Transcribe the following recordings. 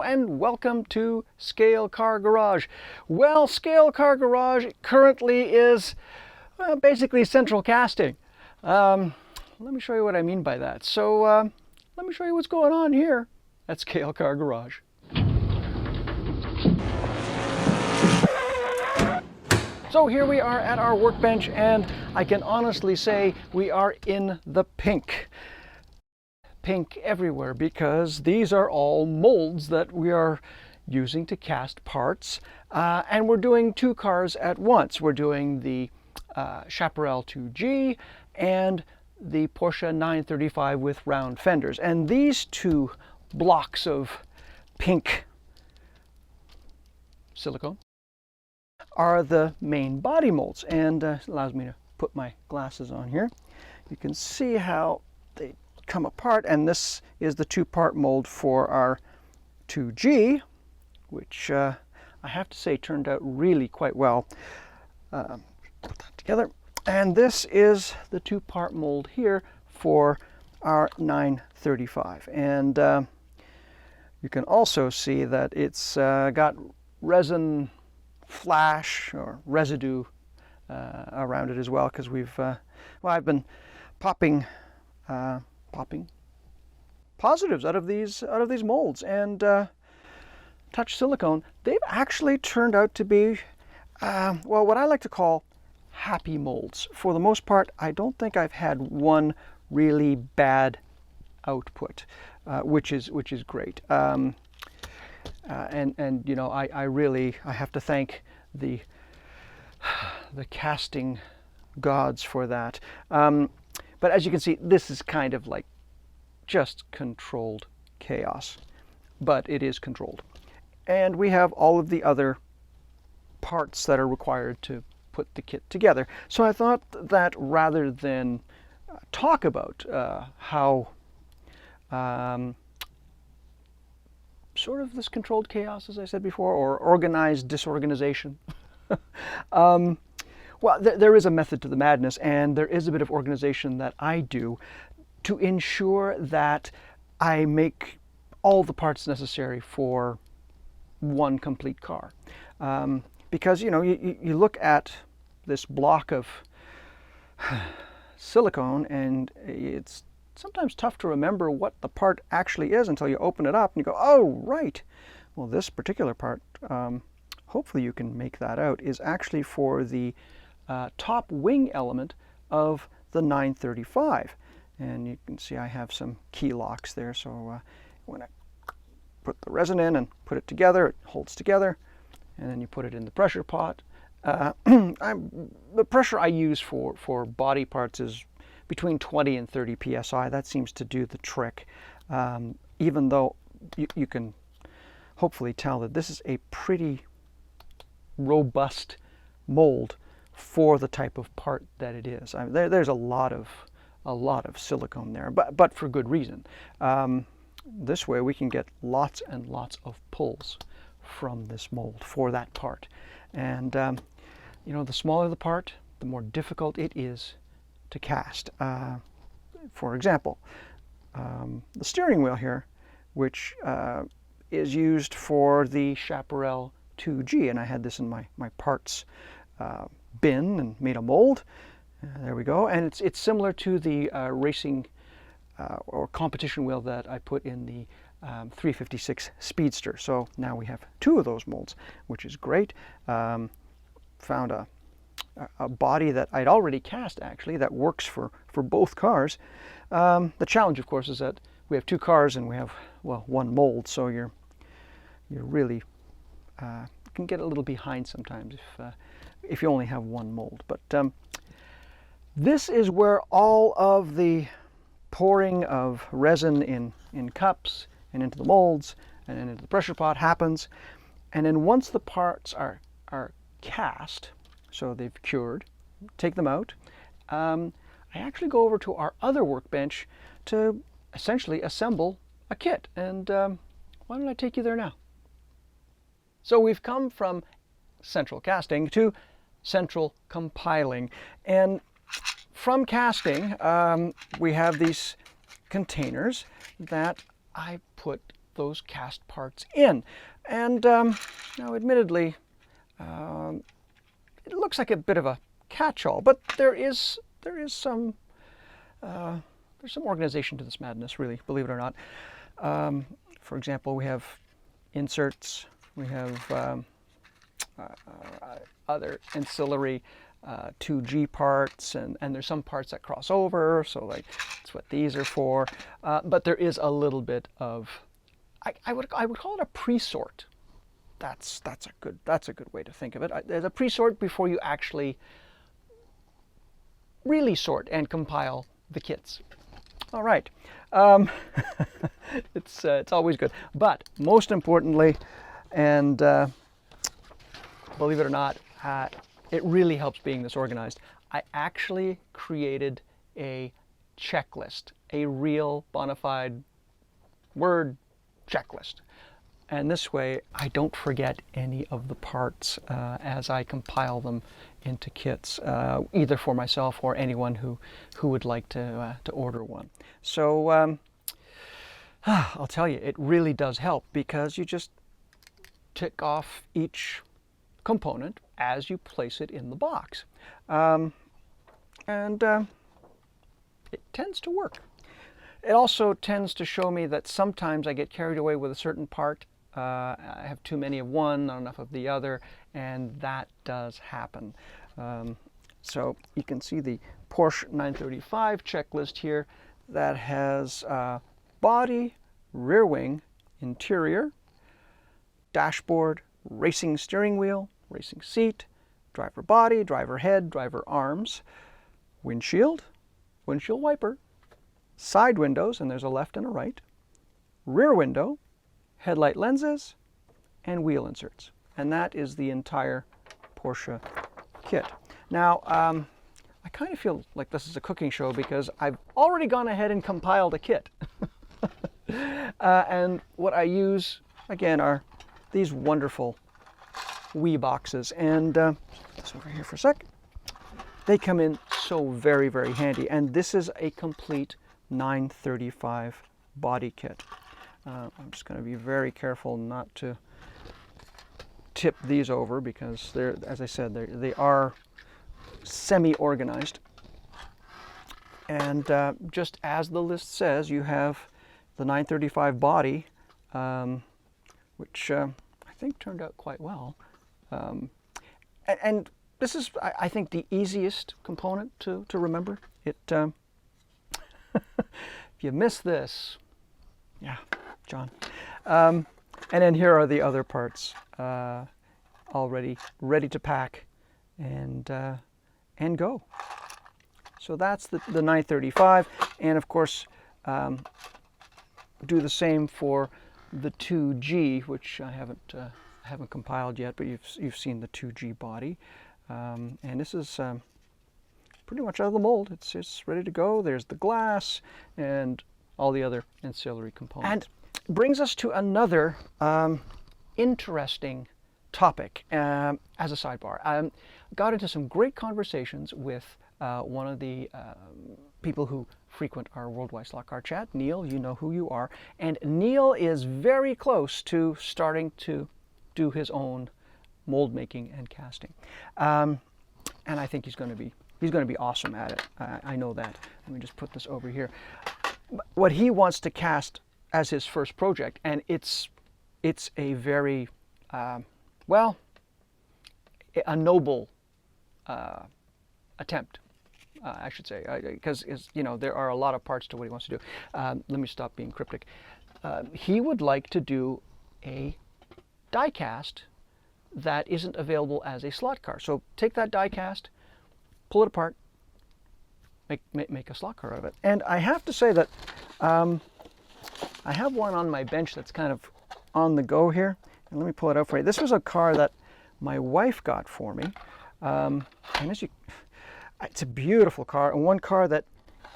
Hello and welcome to Scale Car Garage. Well, Scale Car Garage currently is basically central casting. Let me show you what I mean by that. So let me show you what's going on here at Scale Car Garage. So here we are at our workbench, and I can honestly say we are in the pink. Pink everywhere, because these are all molds that we are using to cast parts, and we're doing two cars at once. We're doing the Chaparral 2G and the Porsche 935 with round fenders, and these two blocks of pink silicone are the main body molds, and allows me to put my glasses on here. You can see how they come apart, and this is the two-part mold for our 2G, which I have to say turned out really quite well. Put that together, and this is the two-part mold here for our 935, and you can also see that it's got resin flash or residue around it as well, because we've well, I've been popping positives out of these molds, and touch silicone. They've actually turned out to be well, what I like to call happy molds. For the most part, I don't think I've had one really bad output, which is great. And you know, I have to thank the casting gods for that. But as you can see, this is kind of like just controlled chaos, but it is controlled. And we have all of the other parts that are required to put the kit together. So I thought that rather than talk about how sort of this controlled chaos, as I said before, or organized disorganization, well, there is a method to the madness, and there is a bit of organization that I do to ensure that I make all the parts necessary for one complete car. Because, you know, you look at this block of silicone, and it's sometimes tough to remember what the part actually is until you open it up and you go, oh, right. Well, this particular part, hopefully you can make that out, is actually for the top wing element of the 935, and you can see I have some key locks there, so when I put the resin in and put it together, it holds together, and then you put it in the pressure pot. The pressure I use for body parts is between 20 and 30 psi. That seems to do the trick, even though you can hopefully tell that this is a pretty robust mold for the type of part that it is. I mean, there's a lot of silicone there, but for good reason. This way we can get lots and lots of pulls from this mold for that part. And you know, the smaller the part, the more difficult it is to cast. For example, the steering wheel here, which is used for the Chaparral 2G, and I had this in my parts bin and made a mold. There we go, and it's similar to the racing or competition wheel that I put in the 356 Speedster. So now we have two of those molds, which is great. Found a body that I'd already cast, actually, that works for both cars. The challenge, of course, is that we have two cars and we have, well, one mold, so you're really can get a little behind sometimes if you only have one mold. But this is where all of the pouring of resin in cups and into the molds and then into the pressure pot happens. And then once the parts are cast, so they've cured, take them out, I actually go over to our other workbench to essentially assemble a kit. And why don't I take you there now? So we've come from central casting to central compiling, and from casting we have these containers that I put those cast parts in. And now, admittedly, it looks like a bit of a catch-all, but there's some organization to this madness, really, believe it or not. For example, we have inserts, we have other ancillary 2G parts, and there's some parts that cross over, so like that's what these are for. But there is a little bit of, I would call it a pre-sort. That's a good way to think of it. There's a pre-sort before you actually really sort and compile the kits. All right, it's always good. But most importantly, and believe it or not, it really helps being this organized. I actually created a checklist, a real bona fide Word checklist. And this way, I don't forget any of the parts as I compile them into kits, either for myself or anyone who would like to order one. So I'll tell you, it really does help, because you just tick off each component as you place it in the box. And it tends to work. It also tends to show me that sometimes I get carried away with a certain part. I have too many of one, not enough of the other, and that does happen. So you can see the Porsche 935 checklist here that has body, rear wing, interior, dashboard, racing steering wheel, racing seat, driver body, driver head, driver arms, windshield, windshield wiper, side windows, and there's a left and a right, rear window, headlight lenses, and wheel inserts. And that is the entire Porsche kit. Now, I kind of feel like this is a cooking show because I've already gone ahead and compiled a kit. And what I use, again, are these wonderful wee boxes. And this over here for a sec. They come in so very, very handy. And this is a complete 935 body kit. I'm just going to be very careful not to tip these over, because they're, as I said, they are semi-organized. And just as the list says, you have the 935 body, which I think turned out quite well. And this is, I think, the easiest component to remember. It, if you miss this, yeah, John. And then here are the other parts, already ready to pack and go. So that's the 935, and of course, do the same for the 2G, which I haven't compiled yet, but you've seen the 2G body, and this is pretty much out of the mold. It's just ready to go. There's the glass and all the other ancillary components. And brings us to another interesting topic as a sidebar. Got into some great conversations with one of the people who frequent our Worldwide Slot Car Chat, Neil. You know who you are. And Neil is very close to starting to do his own mold making and casting. And I think he's going to be awesome at it. I know that. Let me just put this over here. What he wants to cast as his first project, and it's a very well, a noble attempt, I should say, because you know, there are a lot of parts to what he wants to do. Let me stop being cryptic. He would like to do a die cast that isn't available as a slot car. So take that die cast, pull it apart, make a slot car out of it. And I have to say that I have one on my bench that's kind of on the go here. And let me pull it out for you. This was a car that my wife got for me. And it's a beautiful car, and one car that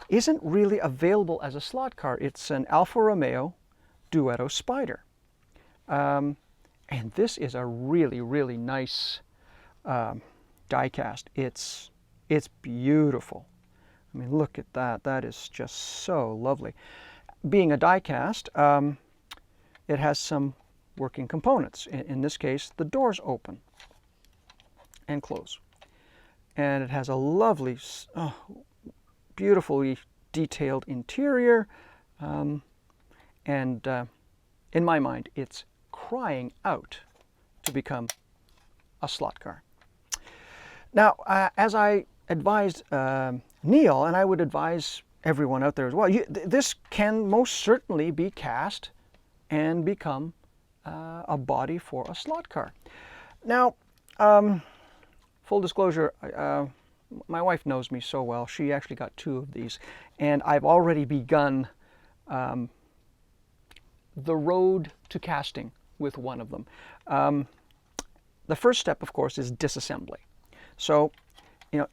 isn't really available as a slot car. It's an Alfa Romeo Duetto Spider. And this is a really, really nice die cast. It's beautiful. I mean, look at that. That is just so lovely. Being a die cast, it has some working components. In this case, the doors open and close. And it has a lovely, beautifully detailed interior. And in my mind, it's crying out to become a slot car. Now, as I advised Neil, and I would advise everyone out there as well, this can most certainly be cast and become a body for a slot car. Now, full disclosure, my wife knows me so well. She actually got 2 of these, and I've already begun the road to casting with one of them. The first step, of course, is disassembly. So,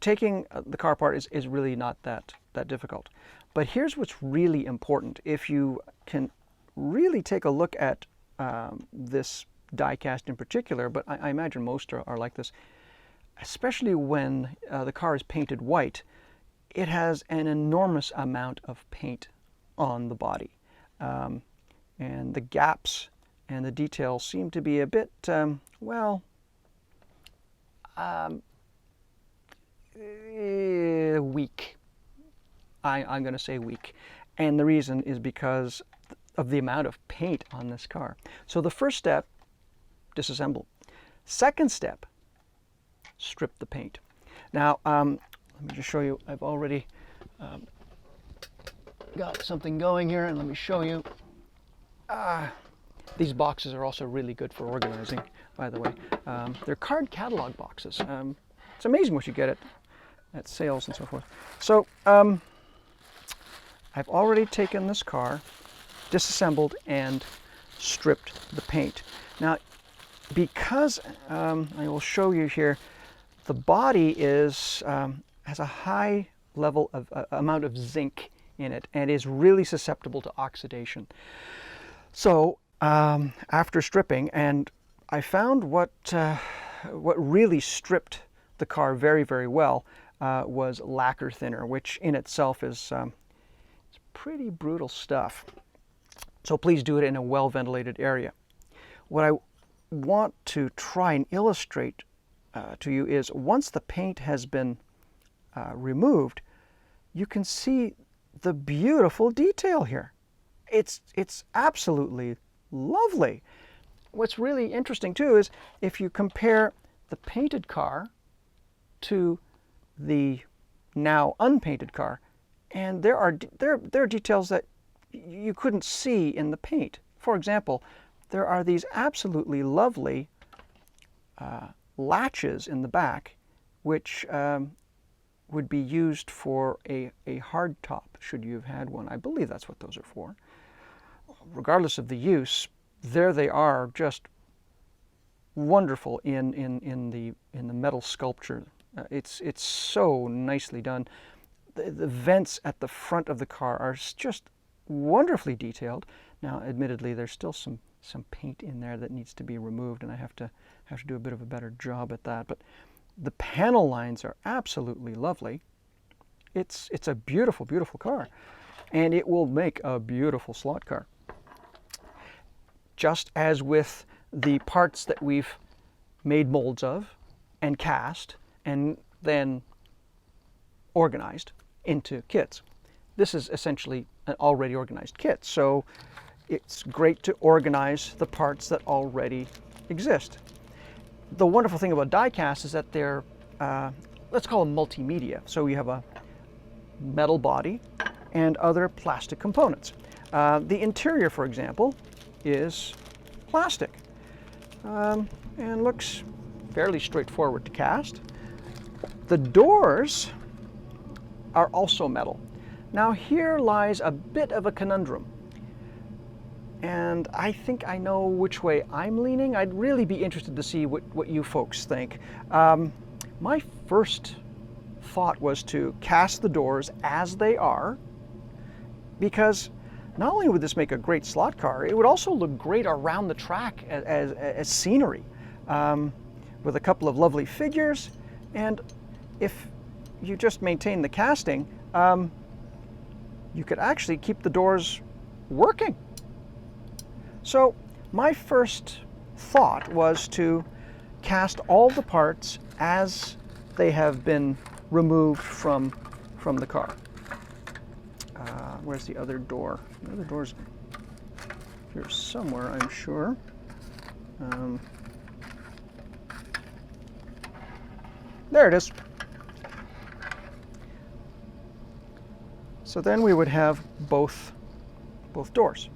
taking the car apart is really not that difficult. But here's what's really important. If you can really take a look at this die cast in particular, but I imagine most are like this, especially when the car is painted white, it has an enormous amount of paint on the body. And the gaps and the details seem to be a bit, weak. I'm going to say weak. And the reason is because of the amount of paint on this car. So the first step, disassemble. Second step, strip the paint. Now, let me just show you. I've already got something going here, and let me show you. These boxes are also really good for organizing, by the way. They're card catalog boxes. It's amazing what you get at sales and so forth. So I've already taken this car, disassembled, and stripped the paint. Now, because I will show you here, the body has a high level of amount of zinc in it and is really susceptible to oxidation. So after stripping, and I found what really stripped the car very, very well was lacquer thinner, which in itself is it's pretty brutal stuff. So please do it in a well-ventilated area. What I want to try and illustrate to you is once the paint has been removed, you can see the beautiful detail here. It's absolutely lovely. What's really interesting too is if you compare the painted car to the now unpainted car, and there are details that you couldn't see in the paint. For example, there are these absolutely lovely latches in the back, which would be used for a hard top, should you have had one. I believe that's what those are for. Regardless of the use, there they are, just wonderful in the metal sculpture. It's so nicely done. The vents at the front of the car are just wonderfully detailed. Now, admittedly, there's still some paint in there that needs to be removed, and I have to do a bit of a better job at that. But the panel lines are absolutely lovely. It's a beautiful, beautiful car, and it will make a beautiful slot car. Just as with the parts that we've made molds of and cast and then organized into kits. This is essentially an already organized kit, so it's great to organize the parts that already exist. The wonderful thing about die cast is that they're, let's call them multimedia. So you have a metal body and other plastic components. The interior, for example, is plastic and looks fairly straightforward to cast. The doors are also metal. Now here lies a bit of a conundrum, and I think I know which way I'm leaning. I'd really be interested to see what you folks think. My first thought was to cast the doors as they are, because not only would this make a great slot car, it would also look great around the track as scenery, with a couple of lovely figures. And if you just maintain the casting, you could actually keep the doors working. So my first thought was to cast all the parts as they have been removed from the car. Where's the other door? The other door's here somewhere, I'm sure. There it is. So then we would have both doors.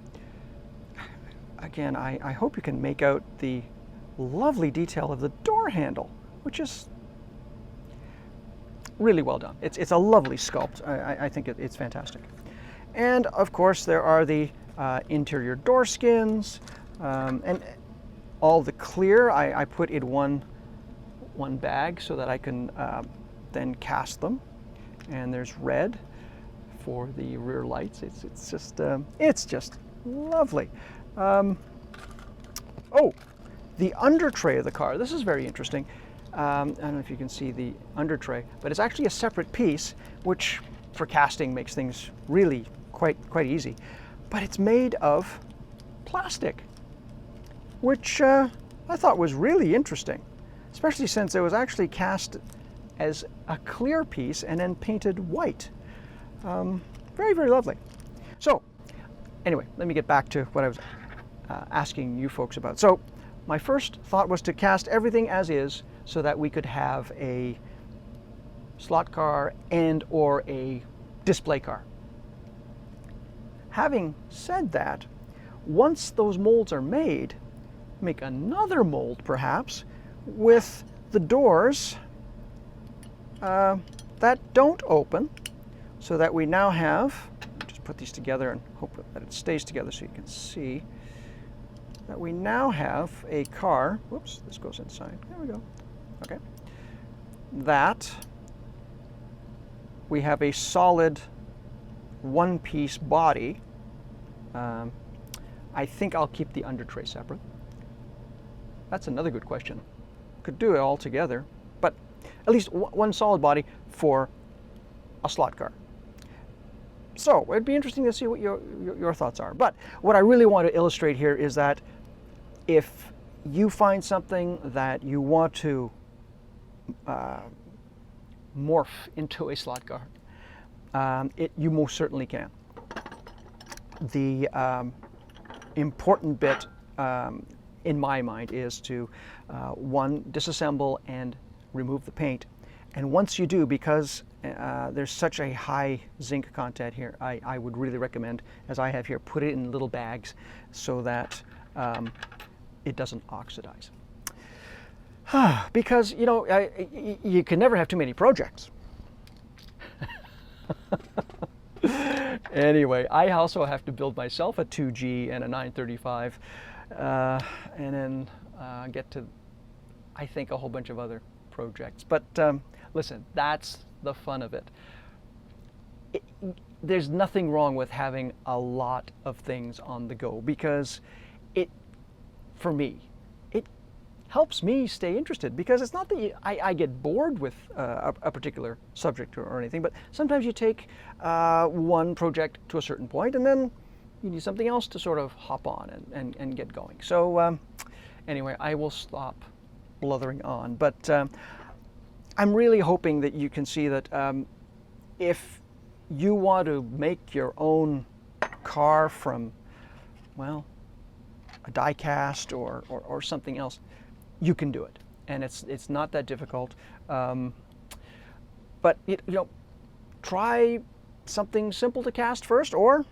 Again, I hope you can make out the lovely detail of the door handle, which is really well done. It's a lovely sculpt. I think it's fantastic. And of course there are the interior door skins, and all the clear I put in one bag so that I can then cast them. And there's red for the rear lights. It's just lovely. Oh, the under tray of the car. This is very interesting. I don't know if you can see the under tray, but it's actually a separate piece, which for casting makes things really quite easy. But it's made of plastic, which I thought was really interesting, especially since it was actually cast as a clear piece and then painted white. Very, very lovely. So anyway, let me get back to what I was asking you folks about. So my first thought was to cast everything as is so that we could have a slot car and or a display car. Having said that, once those molds are made, make another mold perhaps with the doors that don't open, so that we now have, just put these together and hope that it stays together so you can see, that we now have a car, whoops, this goes inside, there we go, okay, that we have a solid one-piece body. I think I'll keep the under tray separate. That's another good question. Could do it all together, but at least one solid body for a slot car. So it'd be interesting to see what your thoughts are. But what I really want to illustrate here is that if you find something that you want to morph into a slot car, you most certainly can. The important bit in my mind is to one, disassemble and remove the paint. And once you do, because there's such a high zinc content here, I would really recommend, as I have here, put it in little bags so that it doesn't oxidize. Because, you know, you can never have too many projects. Anyway, I also have to build myself a 2G and a 935, and then get to, I think, a whole bunch of other projects. But listen, that's the fun of it. There's nothing wrong with having a lot of things on the go, because for me, it helps me stay interested, because it's not that I get bored with a particular subject or anything, but sometimes you take one project to a certain point and then you need something else to sort of hop on and get going. So anyway, I will stop blithering on, but I'm really hoping that you can see that if you want to make your own car from, well, a die cast or something else, you can do it, and it's not that difficult. But you know, try something simple to cast first, or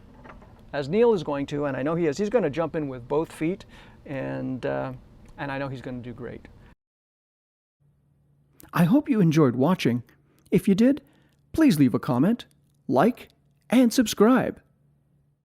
as Neil is going to, and I know he is, he's going to jump in with both feet, and I know he's going to do great. I hope you enjoyed watching. If you did, please leave a comment, like, and subscribe.